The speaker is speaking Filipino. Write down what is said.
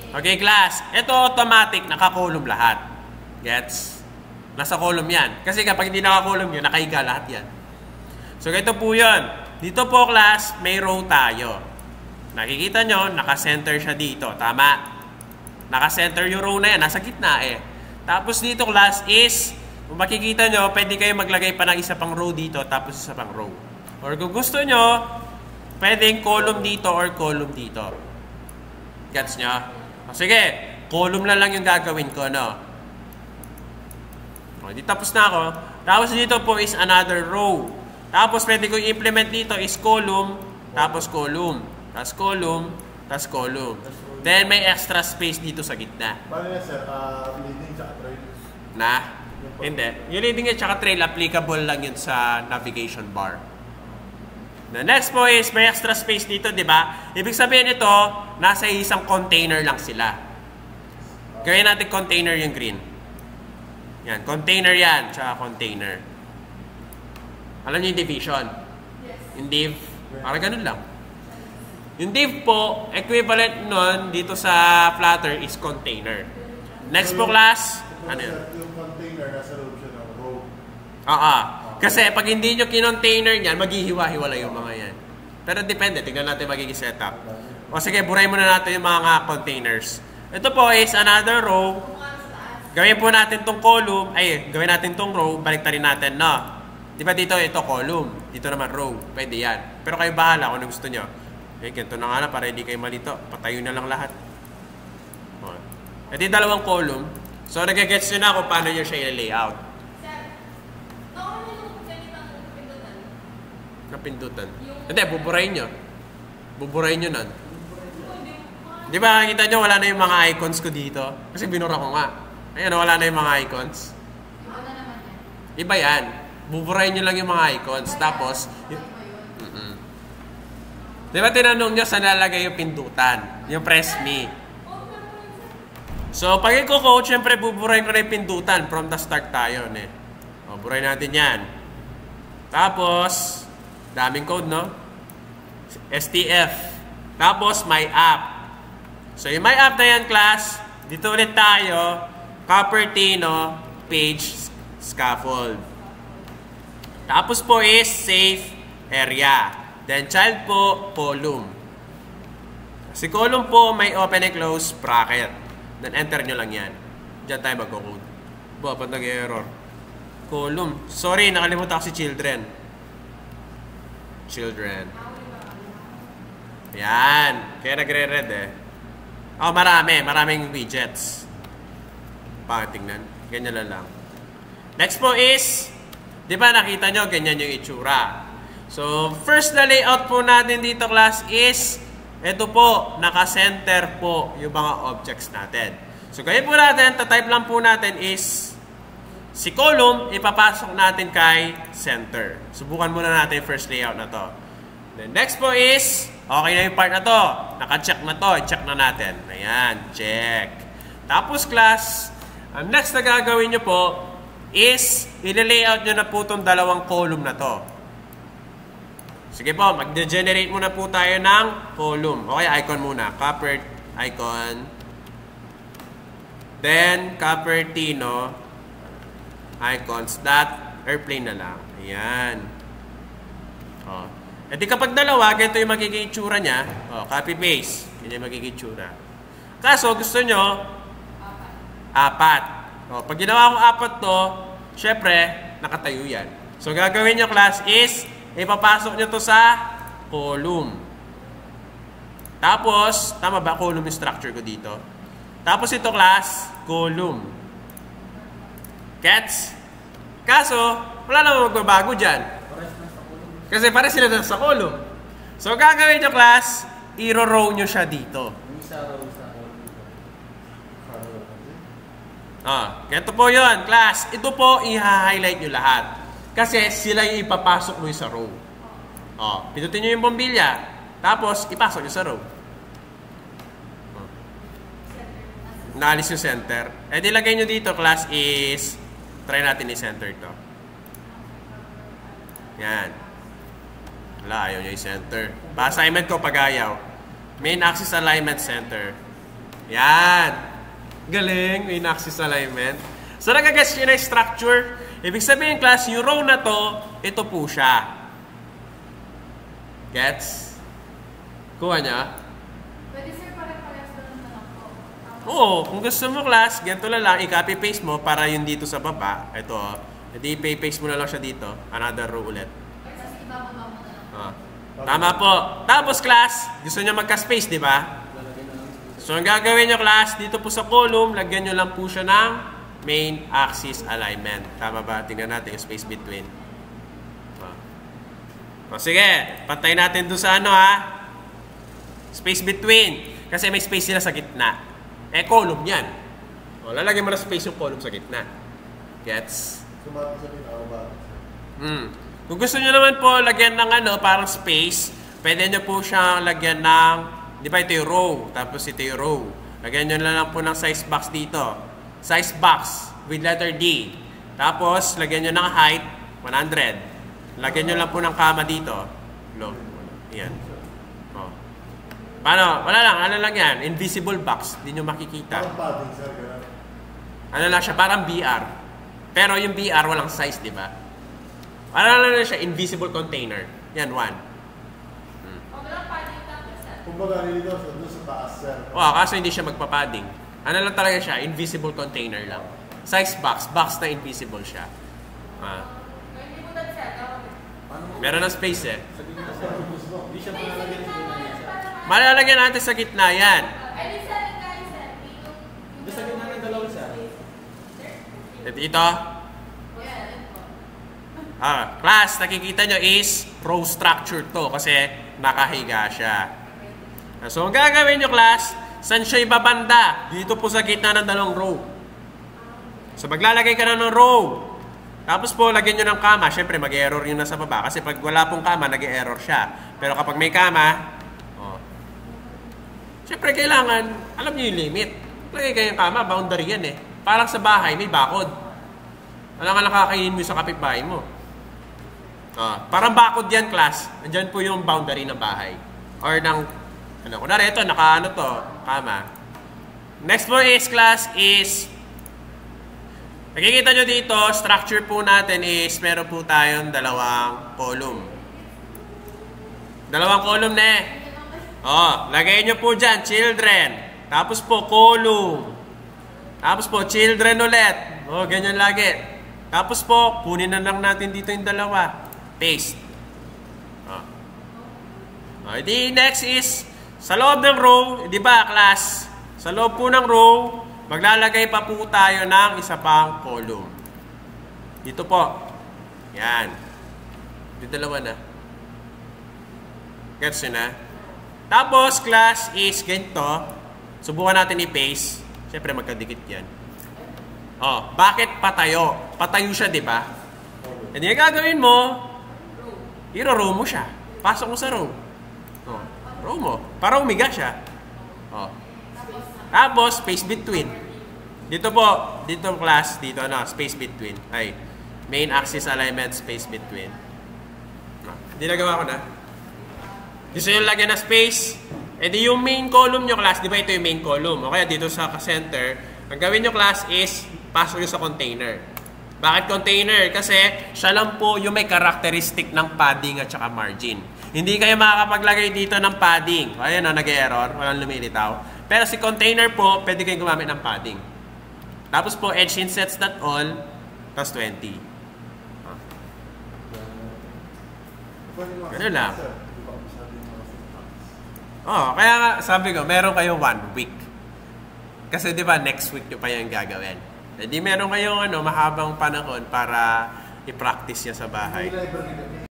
Okay, class. Ito automatic, naka-column lahat. Gets? Nasa column yan. Kasi kapag hindi naka-column yun, nakahiga lahat yan. So, ito po yun. Dito po, class, may row tayo. Nakikita nyo, naka-center siya dito. Tama? Naka-center yung row na yan. Nasa gitna eh. Tapos dito, class, is, kung makikita nyo, pwede kayo maglagay pa ng isa pang row dito, tapos isa pang row. Or kung gusto nyo, pwedeng column dito or column dito. Gets nyo? O, sige, column na lang yung gagawin ko, no? O, di tapos na ako. Tapos dito po is another row. Tapos pwede kong implement dito is column, tapos column, tapos column, tapos column. Then may extra space dito sa gitna. Paano yan, sir? Leading tsaka trail? Na? Hindi. Yung leading at tsaka trail, applicable lang yun sa navigation bar. The next po is may extra space dito, di ba? Ibig sabihin ito, nasa isang container lang sila. Gawin natin container yung green. Yan, container yan, tsaka container. Alam niyo yung division? Yes. Yung div, parang ganun lang. Yung div po, equivalent nun dito sa Flutter is container. Next po class, ano yun? Yung container, nasa loob siya ng row. Kasi pag hindi nyo kinontainer niyan, maghihiwa-hiwala yung mga yan. Pero depende, tignan natin magiging setup. O sige, buray muna natin yung mga containers. Ito po is another row. Gawin po natin tong column, gawin natin tong row, baliktarin natin, no? Di ba dito, ito column, dito naman row, pwede yan. Pero kayo bahala kung ano gusto nyo. Ganito na nga na, para hindi kayo malito, patayo na lang lahat. O. Ito yung dalawang column. So, nag-gets nyo na kung paano nyo siya i-layout. Napindutan. Hindi, buburayin nyo. Buburayin nyo nun. Di ba, nakita nyo, wala na yung mga icons ko dito? Kasi binura ko nga. Ayan, wala na yung mga icons. Iba yan. Buburayin nyo lang yung mga icons. Tapos, di ba tinanong nyo saan lalagay yung pindutan? Yung press me. So, pag i-code, syempre buburayin ko na yung pindutan. From the start tayo. O, burayin natin yan. Tapos, daming code, no? STF. Tapos, my app. So, yung my app na yan, class, dito ulit tayo, Cupertino, page, scaffold. Tapos po is safe area. Then, child po, column. Si column po, may open and close bracket. Then, enter nyo lang yan. Diyan tayo mag-code. Ba't nag-error? Column. Sorry, nakalimutan ko si children. Children. Yan. Kaya nagre-red eh. Oh, maraming widgets. Tingnan. Ganyan lang. Next po is, di ba nakita nyo, ganyan yung itsura. So, first na layout po natin dito, class, is, ito po, naka-center po yung mga objects natin. So, gaya po natin, tatype lang po natin is, si column, ipapasok natin kay center. Subukan muna natin first layout na to. Then, next po is, okay na yung part na to. Naka-check na to. I-check na natin. Ayan, check. Tapos, class, ang next na gagawin nyo po is, i-layout nyo na po itong dalawang column na to. Sige po, mag-generate muna po tayo ng column. Okay, icon muna. Copper icon. Then, Cupertino icons. Airplane na lang. Ayan. O. E di kapag dalawa, ganito yung magiging itsura niya. O, copy-paste. Yan yung magiging itsura. Kaso, gusto nyo, apat. O, pag ginawa ko apat to, syempre, nakatayo yan. So, gagawin nyo, class, is, ipapasok nyo to sa column. Tapos, tama ba? Column yung structure ko dito. Tapos ito, class, column. Gets? Kaso, wala naman magbabago dyan. Kasi pare sila na sa column. So, gagawin nyo, class, i-row nyo siya dito. Ganito po yun, class. Ito po, i-highlight nyo lahat. Kasi sila yung ipapasok mo sa row. Pindutin nyo yung bombilya. Tapos, ipasok nyo sa row. Naalis yung center. Eh, dilagay nyo dito, class, is, try natin i-center to. Yan. Wala, ayaw nyo i-center. Pa-assignment ko, pag ayaw. Main axis alignment center. Yan. Galing, main axis alignment. So, nagagets nyo na yung structure. Ibig sabihin, class, yung row na to, ito po siya. Gets? Kuha niya? Pwede sir, pare-parehas na lang po. Oo, kung gusto mo, class, ganito lang, i-copy-paste mo para yung dito sa baba. Ito, hindi i-paste mo na lang siya dito. Another row ulit. Kasi ibababa mo na lang. Tama po. Tapos, class, gusto niya magka-space, di ba? So, ang gagawin nyo, class, dito po sa column, lagyan nyo lang po siya ng main axis alignment. Tama ba? Tingnan natin yung space between. O, sige, pantay natin doon sa ano, ha? Space between. Kasi may space sila sa gitna. Column yan. O, lalagyan mo na space yung column sa gitna. Gets? Sumati sa pinaka. Kung gusto nyo naman po lagyan ng ano, parang space, pwede nyo po siyang lagyan ng, di ba ito yung row, tapos ito yung row. Lagyan nyo na lang po ng size box dito. Size box with letter D. Tapos, lagyan nyo ng height, 100. Lagyan nyo lang po ng comma dito. Low. Yan. O. Paano? Wala lang. Ano lang yan? Invisible box. Hindi nyo makikita. Parang padding, sir. Ganun. Ano lang siya? Parang BR. Pero yung BR walang size, di ba? Ano lang siya? Invisible container. Yan, 1. O, walang padding tapos sir. Kumbaga, nilito doon sa taas, sir. Kaso hindi siya magpapadding. Ano lang talaga siya? Invisible container lang. Size box. Box na invisible siya. Hindi mo dati sir. Meron ng space eh. Hindi siya malalagyan ng Malalagyan natin sa gitna yan. Ay, di sir, guys, sir. Doon sa gitna ng dalawa, sir. Ito. Class, nakikita nyo is row structure to kasi nakahiga siya. So, ang gagawin nyo, class, saan siya ibabanda? Dito po sa gitna ng dalawang row. So, maglalagay ka na ng row. Tapos po, lagyan nyo ng kama. Siyempre, mag-error yung nasa baba. Kasi pag wala pong kama, nag-error siya. Pero kapag may kama, siyempre, kailangan, alam nyo yung limit. Lagay kayong kama, boundary yan eh. Parang sa bahay, may bakod. Alam nga nakakainin mo sa kapitbahay mo. Parang bakod yan, class. Andyan po yung boundary ng bahay. Or ng, kunwari ito, naka to, kama. Next po is, class, is, nakikita nyo dito, structure po natin is, meron po tayong dalawang column. Dalawang column na eh. Lagay nyo po dyan, children. Tapos po, column. Tapos po, children ulit. Ganyan lagi. Tapos po, kunin na lang natin dito yung dalawa. Paste. The next is, sa loob ng row, di ba, class? Sa loob po ng row, maglalagay pa po tayo ng isa pang column. Dito po. Yan. Dito dalawa na. Gets nyo na? Tapos, class is ganito. Subukan natin i-paste. Siyempre, magkadikit yan. Bakit patayo? Patayo siya, di ba? Hindi ang gagawin mo, i-row mo siya. Pasok mo sa row. Row mo. Para umiga siya. Tapos, space between. Dito po, dito class, dito space between. Ay, main axis alignment, space between. Hindi nagawa ko na. Gusto nyo lagyan na space? Di yung main column nyo, class, di ba ito yung main column? O kaya dito sa center, ang gawin nyo, class, is pasok nyo sa container. Bakit container? Kasi siya lang po yung may characteristic ng padding at saka margin. Hindi kayo makakapaglagay dito ng padding. Ayan nag-error, walang lumilitaw. Pero si container po, pwede kayong gumamit ng padding. Tapos po, edge insets that all, tas 20. Ganun lang. Kaya nga sabi ko, meron kayo 1 week. Kasi di ba next week nyo pa yung gagawin. Di meron kayong mahabang panahon para i-practice niya sa bahay.